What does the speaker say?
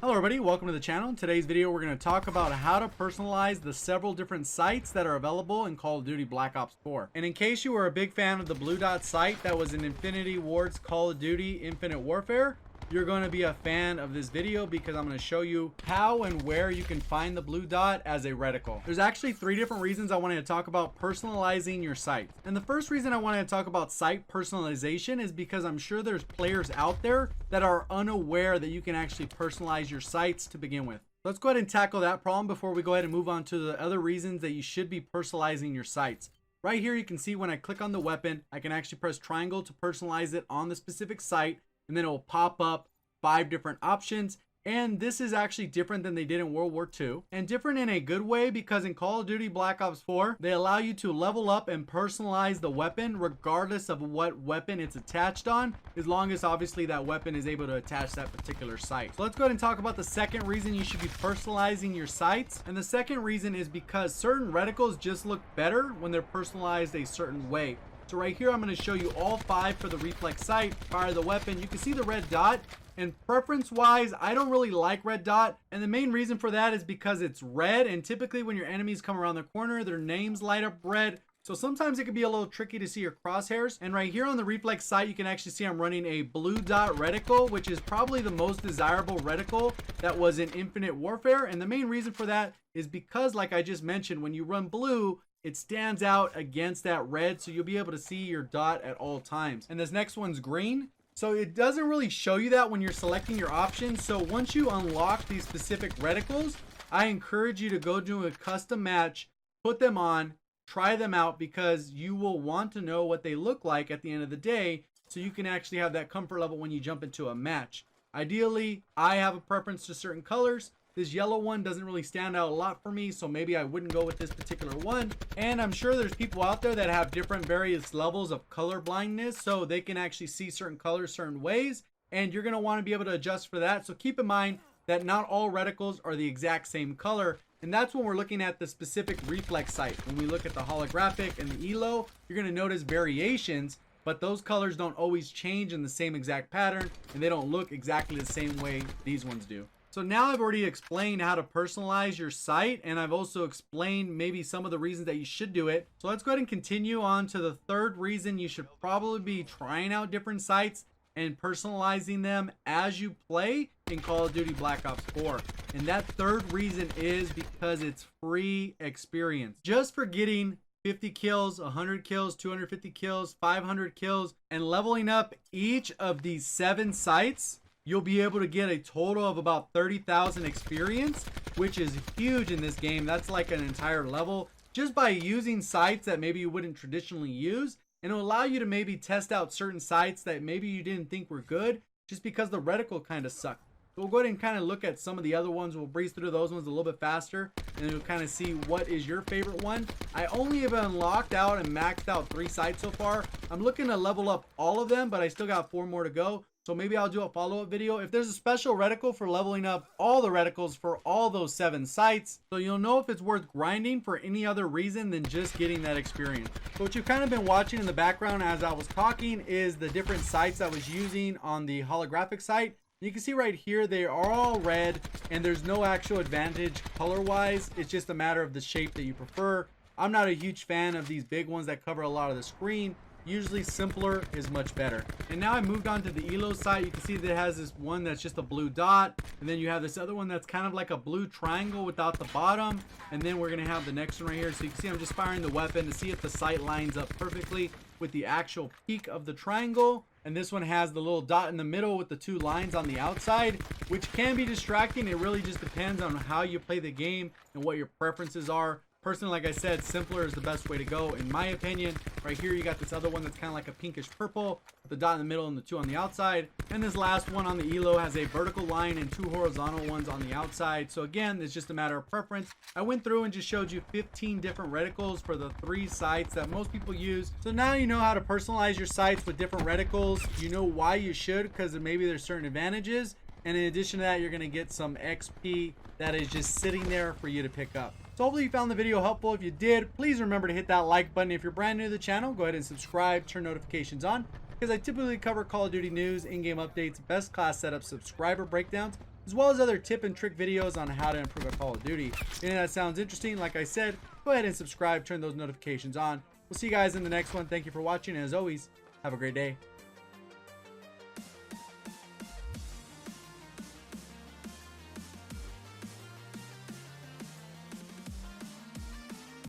Hello everybody, welcome to the channel. In today's video we're going to talk about how to personalize the several different sites that are available in Call of Duty Black Ops 4. And in case you were a big fan of the Blue Dot site that was in Infinity Ward's Call of Duty Infinite Warfare, you're going to be a fan of this video because I'm going to show you how and where you can find the blue dot as a reticle. There's actually 3 different reasons I wanted to talk about personalizing your site. And the first reason I wanted to talk about site personalization is because I'm sure there's players out there that are unaware that you can actually personalize your sites to begin with. Let's go ahead and tackle that problem before we go ahead and move on to the other reasons that you should be personalizing your sites. Right here you can see when I click on the weapon, I can actually press triangle to personalize it on the specific site, and then it will pop up 5 different options. And this is actually different than they did in World War II, and different in a good way because in Call of Duty Black Ops 4 they allow you to level up and personalize the weapon regardless of what weapon it's attached on, as long as obviously that weapon is able to attach that particular site. So let's go ahead and talk about the second reason you should be personalizing your sites. And the second reason is because certain reticles just look better when they're personalized a certain way. So right here, I'm going to show you all 5 for the reflex sight. Fire the weapon. You can see the red dot. And preference wise, I don't really like red dot. And the main reason for that is because it's red. And typically when your enemies come around the corner, their names light up red. So sometimes it can be a little tricky to see your crosshairs. And right here on the reflex sight, you can actually see I'm running a blue dot reticle, which is probably the most desirable reticle that was in Infinite Warfare. And the main reason for that is because, like I just mentioned, when you run blue, it stands out against that red, so you'll be able to see your dot at all times. And this next one's green, so it doesn't really show you that when you're selecting your options. So once you unlock these specific reticles, I encourage you to go do a custom match, put them on, try them out, because you will want to know what they look like at the end of the day, so you can actually have that comfort level when you jump into a match. Ideally, I have a preference to certain colors. This yellow one doesn't really stand out a lot for me, so maybe I wouldn't go with this particular one. And I'm sure there's people out there that have different various levels of color blindness, so they can actually see certain colors certain ways, and you're going to want to be able to adjust for that. So keep in mind that not all reticles are the exact same color, and that's when we're looking at the specific reflex sight. When we look at the holographic and the ELO, you're going to notice variations, but those colors don't always change in the same exact pattern, and they don't look exactly the same way these ones do. So now I've already explained how to personalize your site, and I've also explained maybe some of the reasons that you should do it. So let's go ahead and continue on to the third reason you should probably be trying out different sites and personalizing them as you play in Call of Duty Black Ops 4. And that third reason is because it's free experience. Just for getting 50 kills, 100 kills, 250 kills, 500 kills, and leveling up each of these 7 sites, you'll be able to get a total of about 30,000 experience, which is huge in this game. That's like an entire level just by using sites that maybe you wouldn't traditionally use. And it'll allow you to maybe test out certain sites that maybe you didn't think were good just because the reticle kind of sucked. So we'll go ahead and kind of look at some of the other ones. We'll breeze through those ones a little bit faster, and then we'll kind of see what is your favorite one. I only have unlocked out and maxed out 3 sites so far. I'm looking to level up all of them, but I still got 4 more to go. So maybe I'll do a follow-up video if there's a special reticle for leveling up all the reticles for all those 7 sites, so you'll know if it's worth grinding for any other reason than just getting that experience. So what you've kind of been watching in the background as I was talking is the different sites I was using on the holographic site. You can see right here they are all red, and there's no actual advantage color-wise. It's just a matter of the shape that you prefer. I'm not a huge fan of these big ones that cover a lot of the screen. Usually simpler is much better. And now I moved on to the ELO site. You can see that it has this one that's just a blue dot, and then you have this other one that's kind of like a blue triangle without the bottom, and then we're gonna have the next one right here. So you can see I'm just firing the weapon to see if the sight lines up perfectly with the actual peak of the triangle. And this one has the little dot in the middle with the 2 lines on the outside, which can be distracting. It really just depends on how you play the game and what your preferences are. Personally, like I said, simpler is the best way to go in my opinion. Right here you got this other one that's kind of like a pinkish purple with the dot in the middle and the 2 on the outside. And this last one on the ELO has a vertical line and 2 horizontal ones on the outside. So again, it's just a matter of preference. I went through and just showed you 15 different reticles for the 3 sites that most people use. So now you know how to personalize your sites with different reticles. You know why you should, because maybe there's certain advantages. And in addition to that, you're going to get some XP that is just sitting there for you to pick up. So hopefully you found the video helpful. If you did, please remember to hit that like button. If you're brand new to the channel, go ahead and subscribe, turn notifications on, because I typically cover Call of Duty news, in-game updates, best class setups, subscriber breakdowns, as well as other tip and trick videos on how to improve at Call of Duty. If any of that sounds interesting, like I said, go ahead and subscribe, turn those notifications on. We'll see you guys in the next one. Thank you for watching, and as always, have a great day.